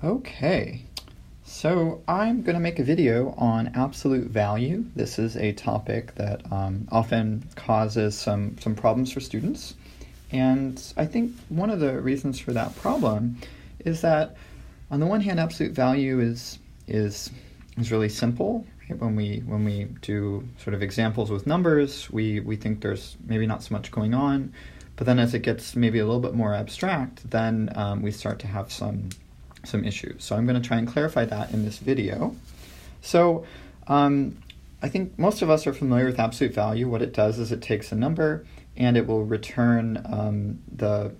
Okay, so I'm going to make a video on absolute value. This is a topic that often causes some problems for students. And I think one of the reasons for that problem is that on the one hand, absolute value is really simple. Right? When we do sort of examples with numbers, we think there's maybe not so much going on. But then as it gets maybe a little bit more abstract, then we start to have some issues. So I'm going to try and clarify that in this video. So I think most of us are familiar with absolute value. What it does is it takes a number and it will return a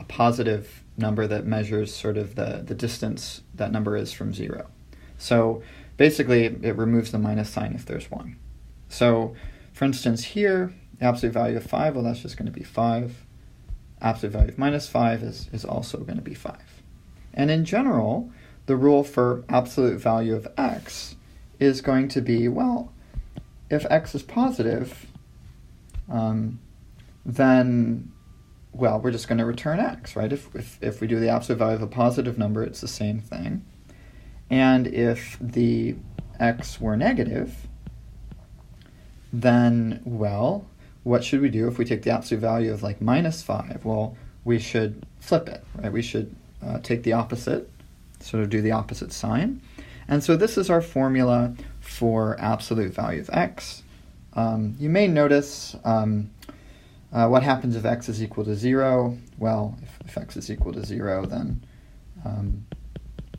positive number that measures sort of the distance that number is from 0. So basically it removes the minus sign if there's 1. So for instance here, the absolute value of 5, well that's just going to be 5. Absolute value of minus 5 is also going to be 5. And in general, the rule for absolute value of x is going to be, well, if x is positive, then, well, we're just going to return x, right? If we do the absolute value of a positive number, it's the same thing. And if the x were negative, then, well, what should we do if we take the absolute value of like minus 5? Well, we should flip it, right? We should take the opposite, sort of do the opposite sign. And so this is our formula for absolute value of x. You may notice what happens if x is equal to 0. Well, if x is equal to 0, then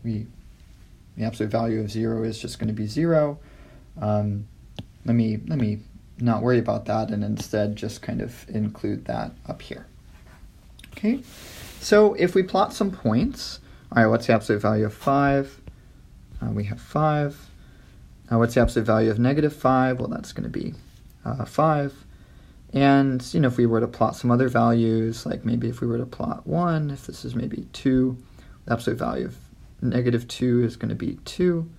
the absolute value of 0 is just going to be 0. Let me not worry about that and instead just kind of include that up here. Okay. So if we plot some points, all right, what's the absolute value of 5? We have 5. What's the absolute value of negative 5? Well, that's going to be 5. And, if we were to plot some other values, like maybe if we were to plot 1, if this is maybe 2, the absolute value of negative 2 is going to be 2.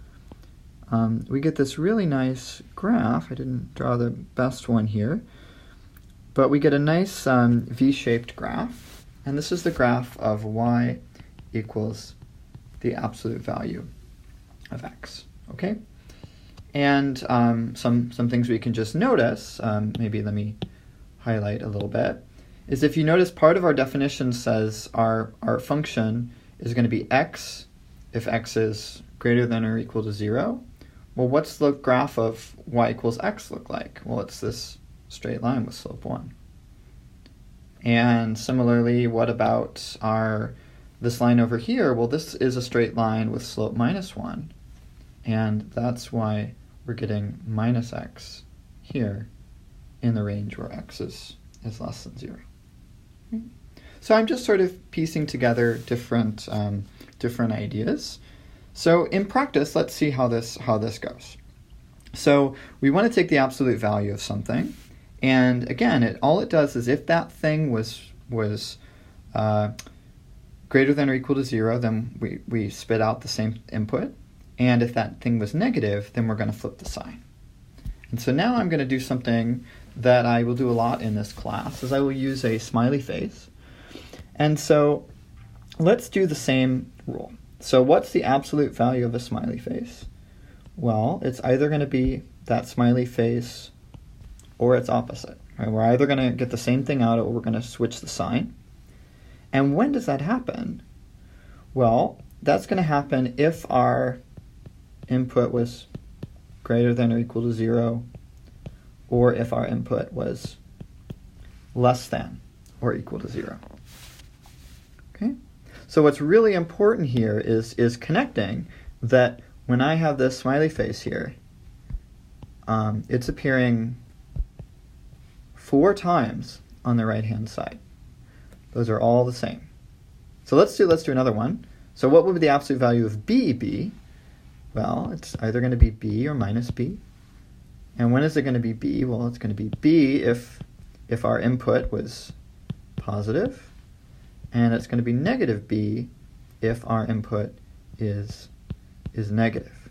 We get this really nice graph. I didn't draw the best one here. But we get a nice V-shaped graph. And this is the graph of y equals the absolute value of x, okay? And some things we can just notice, maybe let me highlight a little bit, is if you notice part of our definition says our function is going to be x if x is greater than or equal to 0. Well, what's the graph of y equals x look like? Well, it's this straight line with slope 1. And similarly, what about this line over here? Well, this is a straight line with slope minus 1. And that's why we're getting minus x here in the range where x is less than 0. So I'm just sort of piecing together different ideas. So in practice, let's see how this goes. So we want to take the absolute value of something. And again, all it does is if that thing was greater than or equal to 0, then we spit out the same input. And if that thing was negative, then we're going to flip the sign. And so now I'm going to do something that I will do a lot in this class, is I will use a smiley face. And so let's do the same rule. So what's the absolute value of a smiley face? Well, it's either going to be that smiley face or its opposite. Right? We're either going to get the same thing out or we're going to switch the sign. And when does that happen? Well, that's going to happen if our input was greater than or equal to 0, or if our input was less than or equal to 0. Okay? So what's really important here is connecting that when I have this smiley face here, it's appearing 4 times on the right-hand side. Those are all the same. So let's do another one. So what would the absolute value of b be? Well, it's either going to be b or minus b. And when is it going to be b? Well, it's going to be b if our input was positive, and it's going to be negative b if our input is negative.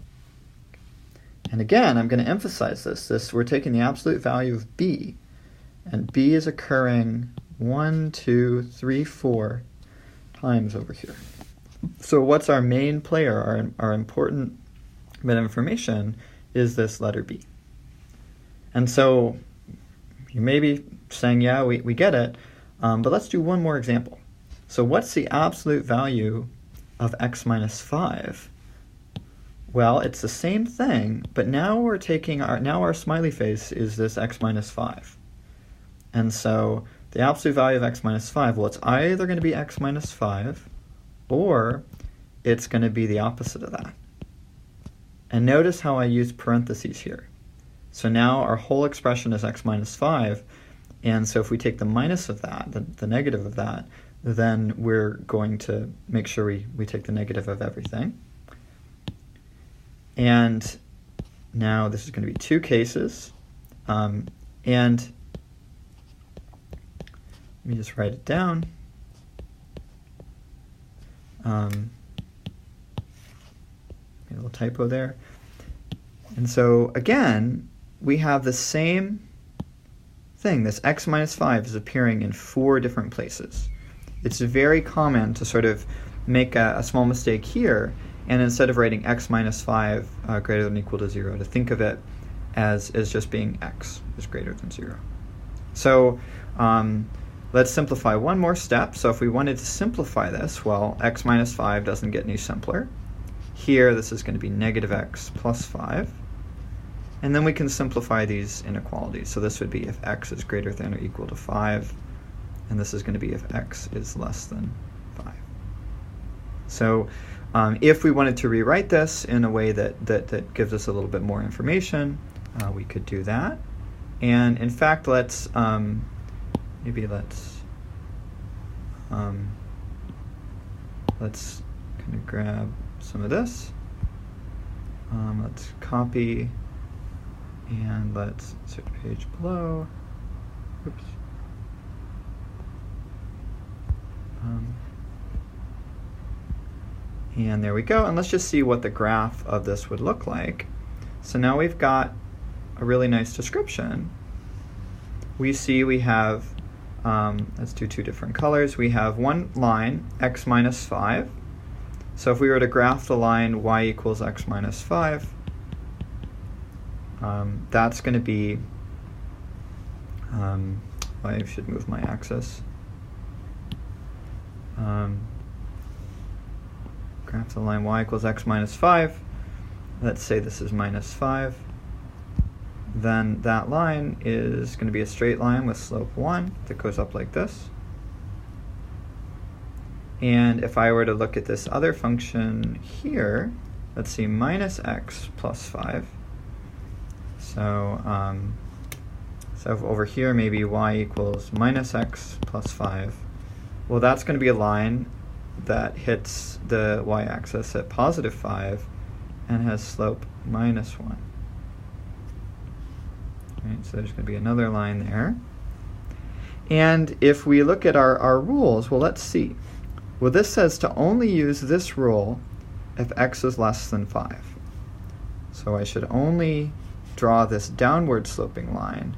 And again, I'm going to emphasize this. We're taking the absolute value of b, and b is occurring 1, 2, 3, 4 times over here. So what's our main player, our important bit of information, is this letter b. And so you may be saying, yeah, we get it, but let's do one more example. So what's the absolute value of x minus 5? Well, it's the same thing, but now we're taking our smiley face is this x minus 5. And so the absolute value of x minus 5, well, it's either going to be x minus 5 or it's going to be the opposite of that. And notice how I use parentheses here. So now our whole expression is x minus 5, and so if we take the minus of that, the negative of that, then we're going to make sure we take the negative of everything. And now this is going to be two cases, and let me just write it down. A little typo there. And so again, we have the same thing. This x minus 5 is appearing in 4 different places. It's very common to sort of make a small mistake here, and instead of writing x minus 5 greater than or equal to 0, to think of it as just being x is greater than 0. So let's simplify one more step. So if we wanted to simplify this, well, x minus 5 doesn't get any simpler. Here, this is going to be negative x plus 5. And then we can simplify these inequalities. So this would be if x is greater than or equal to 5, and this is going to be if x is less than 5. So if we wanted to rewrite this in a way that gives us a little bit more information, we could do that. And in fact, let's kind of grab some of this. Let's copy, and let's insert page below. Oops. And there we go. And let's just see what the graph of this would look like. So now we've got a really nice description. We see we have, let's do 2 different colors. We have one line, x minus 5. So if we were to graph the line y equals x minus 5, that's going to be, I should move my axis. Graph the line y equals x minus 5. Let's say this is minus 5. Then that line is going to be a straight line with slope 1 that goes up like this. And if I were to look at this other function here, let's see, minus x plus 5. So, so over here, maybe y equals minus x plus 5. Well, that's going to be a line that hits the y-axis at positive 5 and has slope minus 1. Right, so there's going to be another line there. And if we look at our rules, well, let's see. Well, this says to only use this rule if x is less than 5. So I should only draw this downward sloping line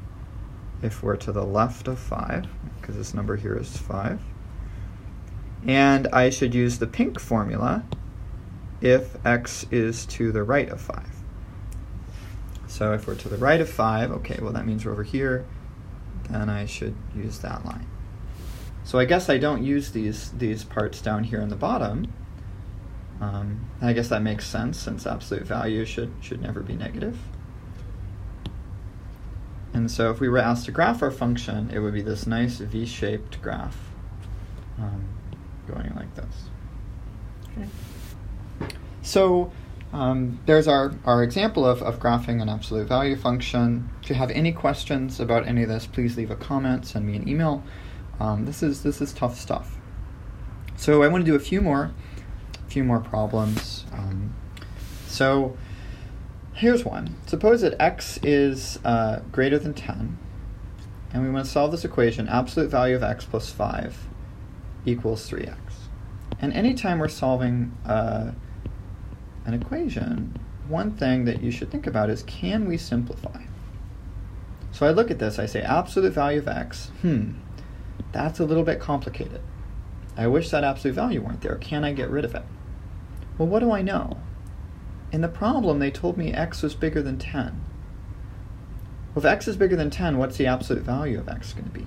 if we're to the left of 5, because this number here is 5. And I should use the pink formula if x is to the right of 5. So if we're to the right of 5, okay, well that means we're over here, then I should use that line. So I guess I don't use these parts down here in the bottom. I guess that makes sense, since absolute value should never be negative. And so if we were asked to graph our function, it would be this nice V-shaped graph going like this. Okay. So there's our example of graphing an absolute value function. If you have any questions about any of this, please leave a comment, send me an email. This is tough stuff. So I want to do a few more problems. So here's one. Suppose that x is greater than 10, and we want to solve this equation, absolute value of x plus 5 equals 3x. And anytime we're solving an equation, one thing that you should think about is, can we simplify? So I look at this, I say absolute value of x, that's a little bit complicated. I wish that absolute value weren't there. Can I get rid of it? Well, what do I know? In the problem, they told me x was bigger than 10. Well, if x is bigger than 10, what's the absolute value of x going to be?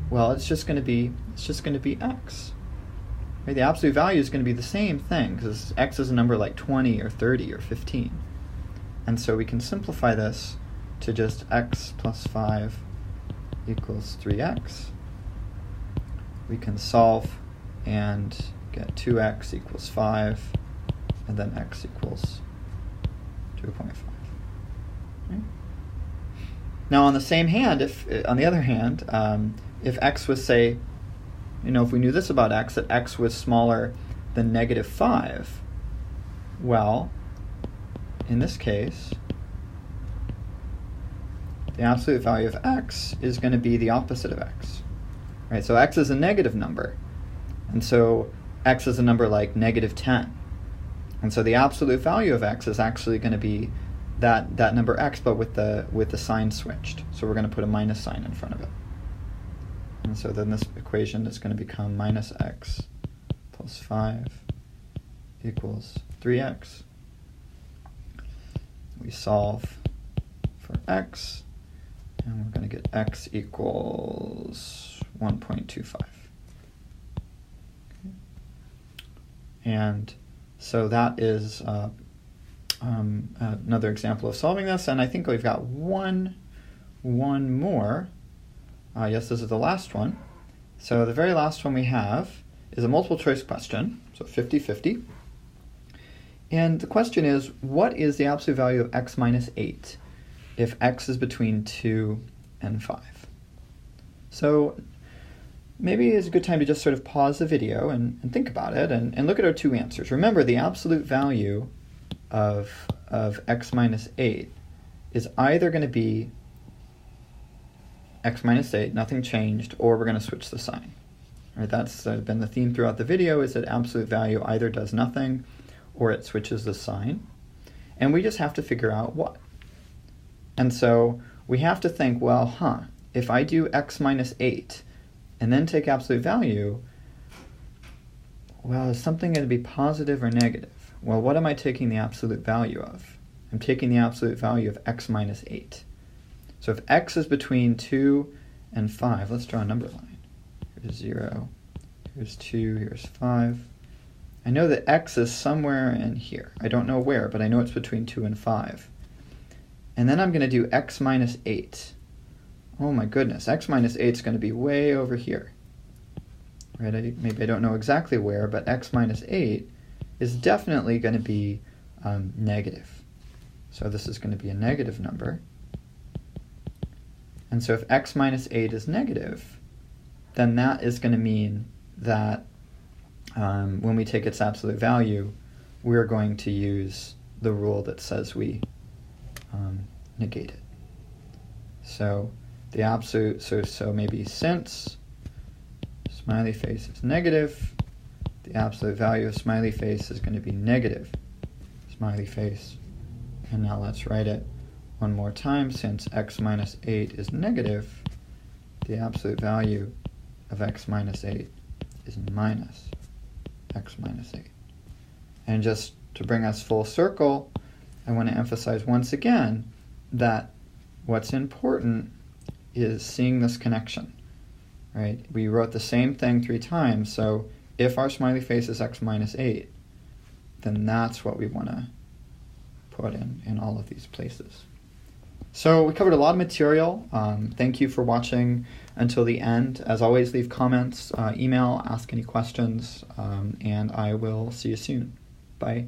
Well, it's just going to be x. Right? The absolute value is going to be the same thing because x is a number like 20 or 30 or 15. And so we can simplify this to just x plus 5 equals 3x. We can solve and get 2x equals 5, and then x equals 2.5. Right? Now, on the other hand, if x was, say, if we knew this about x, that x was smaller than negative 5, well, in this case, the absolute value of x is going to be the opposite of x. Right? So x is a negative number, and so x is a number like negative 10. And so the absolute value of x is actually going to be that number x, but with the sign switched. So we're going to put a minus sign in front of it. And so then this equation is going to become minus x plus 5 equals 3x. We solve for x, and we're going to get x equals 1.25. Okay. And so that is another example of solving this, and I think we've got one more. Yes, this is the last one. So the very last one we have is a multiple choice question, so 50-50. And the question is, what is the absolute value of x minus 8 if x is between 2 and 5? So maybe it's a good time to just sort of pause the video and think about it and look at our two answers. Remember, the absolute value of x minus 8 is either going to be x minus 8, nothing changed, or we're going to switch the sign. Right, that's been the theme throughout the video, is that absolute value either does nothing or it switches the sign. And we just have to figure out what. And so we have to think, well, if I do x minus 8 and then take absolute value, well, is something going to be positive or negative? Well, what am I taking the absolute value of? I'm taking the absolute value of x minus 8. So if x is between 2 and 5, let's draw a number line. Here's 0, here's 2, here's 5. I know that x is somewhere in here. I don't know where, but I know it's between 2 and 5. And then I'm going to do x minus 8. Oh my goodness, x minus 8 is going to be way over here. Right? Maybe I don't know exactly where, but x minus 8 is definitely going to be negative. So this is going to be a negative number. And so if x minus 8 is negative, then that is going to mean that when we take its absolute value, we're going to use the rule that says we negate it. So the absolute, so maybe since smiley face is negative, the absolute value of smiley face is going to be negative smiley face. And now let's write it one more time. Since x minus 8 is negative, the absolute value of x minus 8 is minus x minus 8. And just to bring us full circle, I want to emphasize once again that what's important is seeing this connection, right? We wrote the same thing 3 times, so if our smiley face is x minus 8, then that's what we want to put in all of these places. So we covered a lot of material. Thank you for watching until the end. As always, leave comments, email, ask any questions, and I will see you soon. Bye.